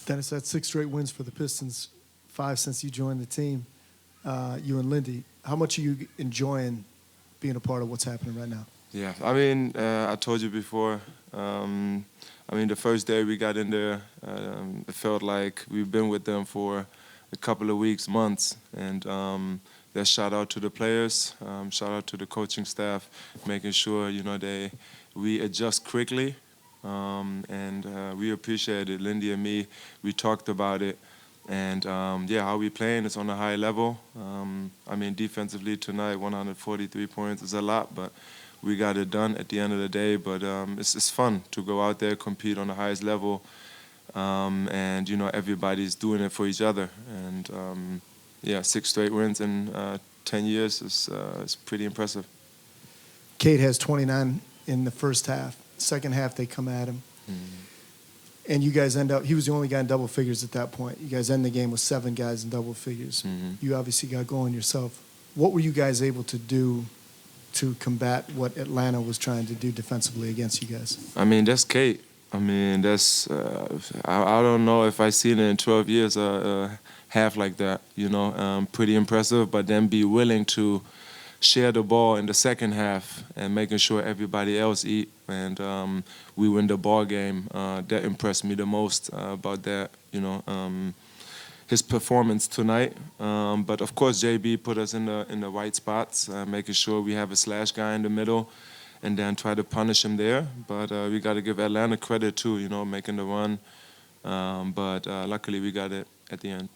Dennis, that's 6 straight wins for the Pistons, 5 since you joined the team, you and Lindy. How much are you enjoying being a part of what's happening right now? Yeah, I mean, I told you before, I mean, the first day we got in there, it felt like we've been with them for a couple of weeks, months, and there's shout out to the players, shout out to the coaching staff, making sure, you know, we adjust quickly, and we appreciate it. Lindy and me, we talked about it, and yeah, how we playing is on a high level. I mean, defensively tonight, 143 points is a lot, but we got it done at the end of the day. But it's fun to go out there, compete on the highest level, and you know, everybody's doing it for each other. And yeah, 6 straight wins in 10 years is pretty impressive. Cade has 29 in the first half. Second half, they come at him. Mm-hmm. And you guys end up, he was the only guy in double figures at that point. You guys end the game with 7 guys in double figures. Mm-hmm. You obviously got going yourself. What were you guys able to do to combat what Atlanta was trying to do defensively against you guys? I mean, that's Cade. I mean, that's, I don't know if I've seen it in 12 years, half like that, you know, pretty impressive, but then be willing to share the ball in the second half and making sure everybody else eat, and we win the ball game. That impressed me the most about that, you know, his performance tonight. But of course, JB put us in the right spots, making sure we have a slash guy in the middle, and then try to punish him there. But we got to give Atlanta credit too, you know, making the run. But luckily, we got it at the end.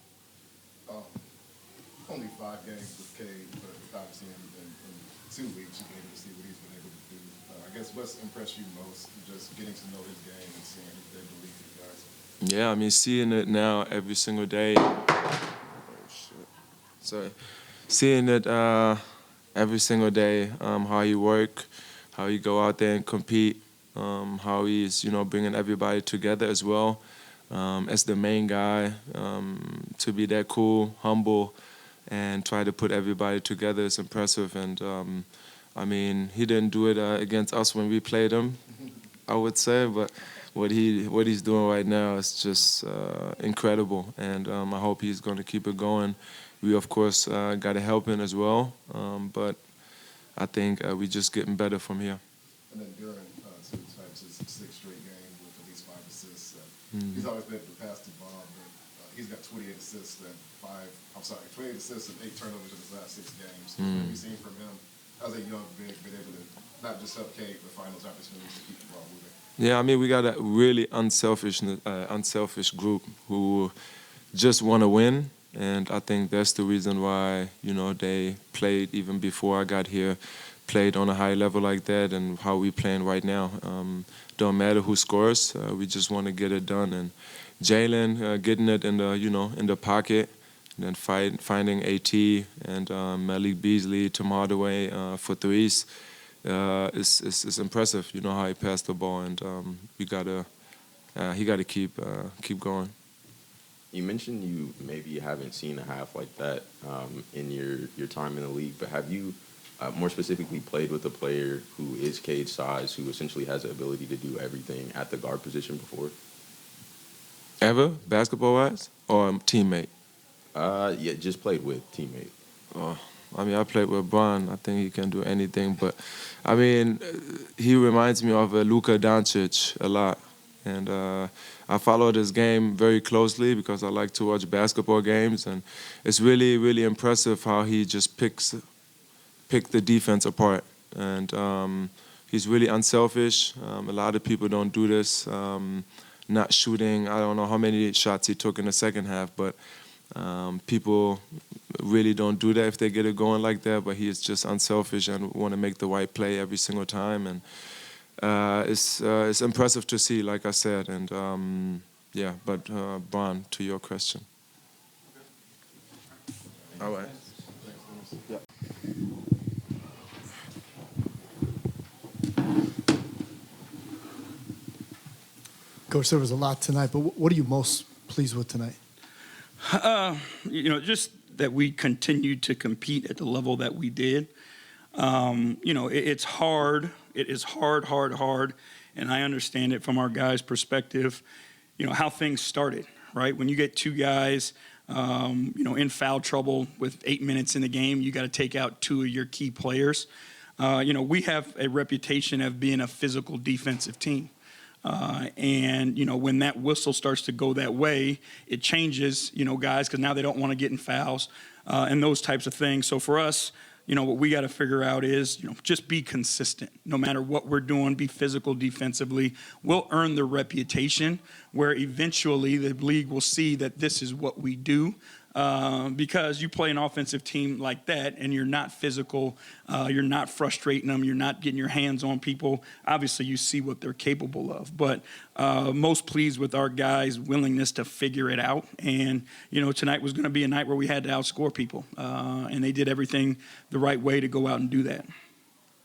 Only 5 games with Cade, but obviously in 2 weeks you get to see what he's been able to do. I guess what's impressed you most, just getting to know his game and seeing if they believe in you guys? Yeah, I mean, seeing it now every single day. Oh, shit. Sorry. Seeing it every single day, how he work, how he go out there and compete, how he's, you know, bringing everybody together as well. As the main guy, to be that cool, humble, and try to put everybody together is impressive. And I mean, he didn't do it against us when we played him, I would say, but what he's doing right now is just incredible. And I hope he's going to keep it going. We of course got to help him as well, but I think we're just getting better from here. And then during his 6 straight games with at least 5 assists, he's always been able to pass the ball, but he's got 28 assists and 28 assists and 8 turnovers in his last 6 games. So what have you seen from him as a young big, been able to not just help Cade, but find those opportunities to keep the ball moving? Yeah, I mean, we got a really unselfish group who just want to win, and I think that's the reason why, you know, they played even before I got here, played on a high level like that, and how we playing right now. Don't matter who scores, we just want to get it done. And Jalen getting it in the, you know, in the pocket, and then finding AT and Malik Beasley, Tim Hardaway for threes. Is impressive, you know, how he passed the ball, and he gotta keep going. You mentioned you maybe haven't seen a half like that in your time in the league, but have you more specifically played with a player who is Cade's size, who essentially has the ability to do everything at the guard position before? Ever, basketball-wise, or teammate? Yeah, just played with teammate. Oh, I mean, I played with Bron. I think he can do anything. But, I mean, he reminds me of Luka Doncic a lot. And I followed his game very closely because I like to watch basketball games. And it's really, really impressive how he just pick the defense apart. And he's really unselfish. A lot of people don't do this. Not shooting, I don't know how many shots he took in the second half, but people really don't do that if they get it going like that, but he is just unselfish and want to make the right play every single time. And it's impressive to see, like I said. And yeah, but Bron, to your question. All right. Yeah. Coach, there was a lot tonight, but what are you most pleased with tonight? You know, just that we continued to compete at the level that we did. You know, it's hard. It is hard. And I understand it from our guys' perspective, you know, how things started, right? When you get two guys, in foul trouble with 8 minutes in the game, you got to take out two of your key players. We have a reputation of being a physical defensive team. When that whistle starts to go that way, it changes, guys, because now they don't want to get in fouls and those types of things. So for us, what we got to figure out is, just be consistent. No matter what we're doing, be physical defensively. We'll earn the reputation where eventually the league will see that this is what we do. Because you play an offensive team like that and you're not physical, you're not frustrating them, you're not getting your hands on people. Obviously, you see what they're capable of. But most pleased with our guys' willingness to figure it out. And, tonight was going to be a night where we had to outscore people. And they did everything the right way to go out and do that.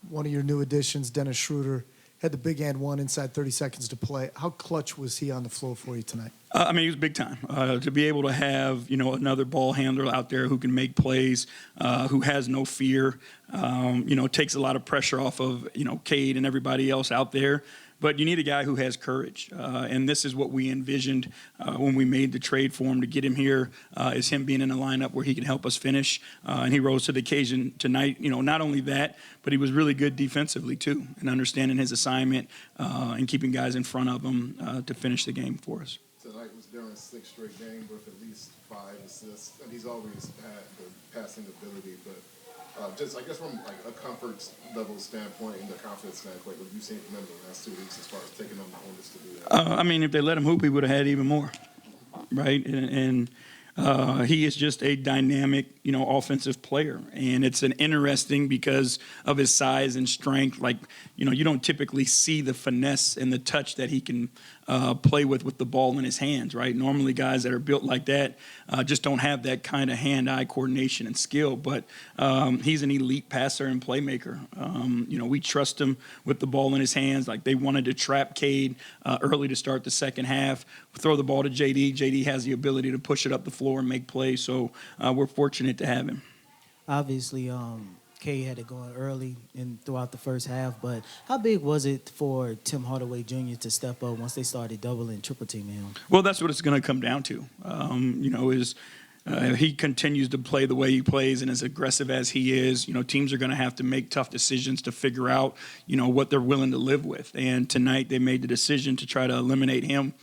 One of your new additions, Dennis Schroder, had the big and one inside 30 seconds to play. How clutch was he on the floor for you tonight? He was big time. To be able to have, another ball handler out there who can make plays, who has no fear, takes a lot of pressure off of, Cade and everybody else out there. But you need a guy who has courage, and this is what we envisioned when we made the trade for him to get him here, is him being in a lineup where he can help us finish. And he rose to the occasion tonight. Not only that, but he was really good defensively too, and understanding his assignment and keeping guys in front of him to finish the game for us. Tonight was Darren's sixth straight game with at least 5 assists, and he's always had the passing ability, but just, I guess, from like a comfort level standpoint and the confidence standpoint, what have you seen from him in the last 2 weeks as far as taking on the onus to do that? If they let him hoop, he would have had even more, right? And he is just a dynamic, offensive player. And it's an interesting because of his size and strength. Like, you don't typically see the finesse and the touch that he can play with the ball in his hands, right? Normally guys that are built like that just don't have that kind of hand-eye coordination and skill. But he's an elite passer and playmaker. We trust him with the ball in his hands. Like, they wanted to trap Cade early to start the second half, throw the ball to JD. JD has the ability to push it up the floor and make plays. So we're fortunate to have him. Obviously, Cade had it going early and throughout the first half, but how big was it for Tim Hardaway Jr. to step up once they started doubling, triple teaming him? Well, that's what it's going to come down to. He continues to play the way he plays and as aggressive as he is, teams are going to have to make tough decisions to figure out, what they're willing to live with. And tonight they made the decision to try to eliminate him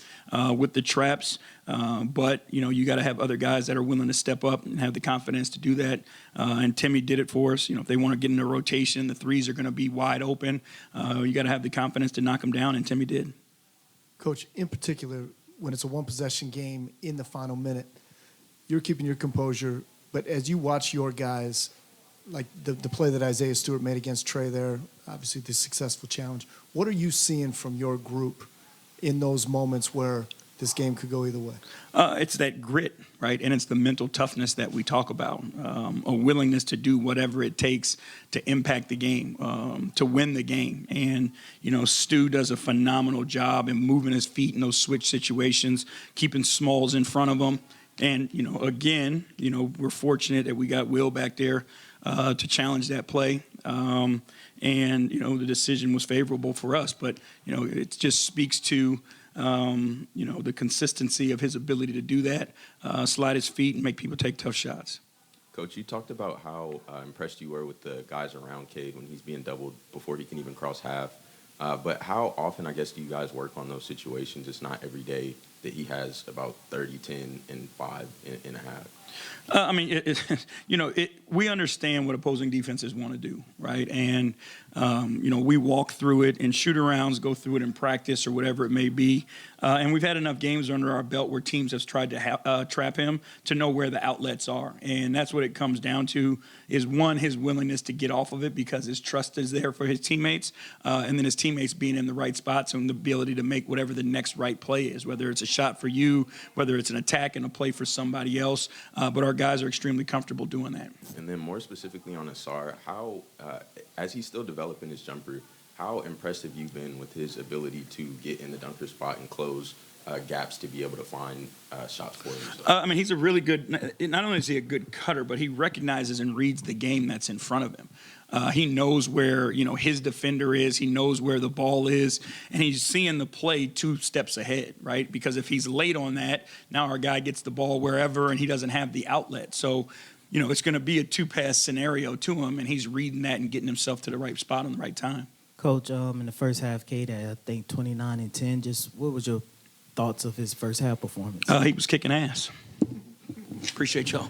with the traps. But you got to have other guys that are willing to step up and have the confidence to do that. And Timmy did it for us. If they want to get in a rotation, the threes are going to be wide open. You got to have the confidence to knock them down, and Timmy did. Coach, in particular, when it's a one-possession game in the final minute, you're keeping your composure, but as you watch your guys, like the play that Isaiah Stewart made against Trey there, obviously the successful challenge, what are you seeing from your group in those moments where this game could go either way? It's that grit, right? And it's the mental toughness that we talk about, a willingness to do whatever it takes to impact the game, to win the game. And, Stu does a phenomenal job in moving his feet in those switch situations, keeping Smalls in front of him. And, again, we're fortunate that we got Will back there to challenge that play. The decision was favorable for us. But, it just speaks to, the consistency of his ability to do that, slide his feet and make people take tough shots. Coach, you talked about how impressed you were with the guys around Cade when he's being doubled before he can even cross half. But how often, I guess, do you guys work on those situations? It's not every day that he has about 30, 10, and 5 and a half. We understand what opposing defenses want to do, right? And, we walk through it in shoot-arounds, go through it in practice or whatever it may be. And we've had enough games under our belt where teams have tried to trap him to know where the outlets are. And that's what it comes down to is, one, his willingness to get off of it because his trust is there for his teammates, and then his teammates being in the right spots and the ability to make whatever the next right play is, whether it's a shot for you, whether it's an attack and a play for somebody else. But our guys are extremely comfortable doing that. And then more specifically on Asar, how, as he's still developing his jumper, how impressed have you been with his ability to get in the dunker spot and close gaps to be able to find shots for him? He's a really good, not only is he a good cutter, but he recognizes and reads the game that's in front of him. He knows where, his defender is. He knows where the ball is. And he's seeing the play 2 steps ahead, right? Because if he's late on that, now our guy gets the ball wherever and he doesn't have the outlet. So, it's going to be a 2-pass scenario to him, and he's reading that and getting himself to the right spot on the right time. Coach, in the first half, Cade had, I think, 29 and 10. Just what was your thoughts of his first half performance? He was kicking ass. Appreciate y'all.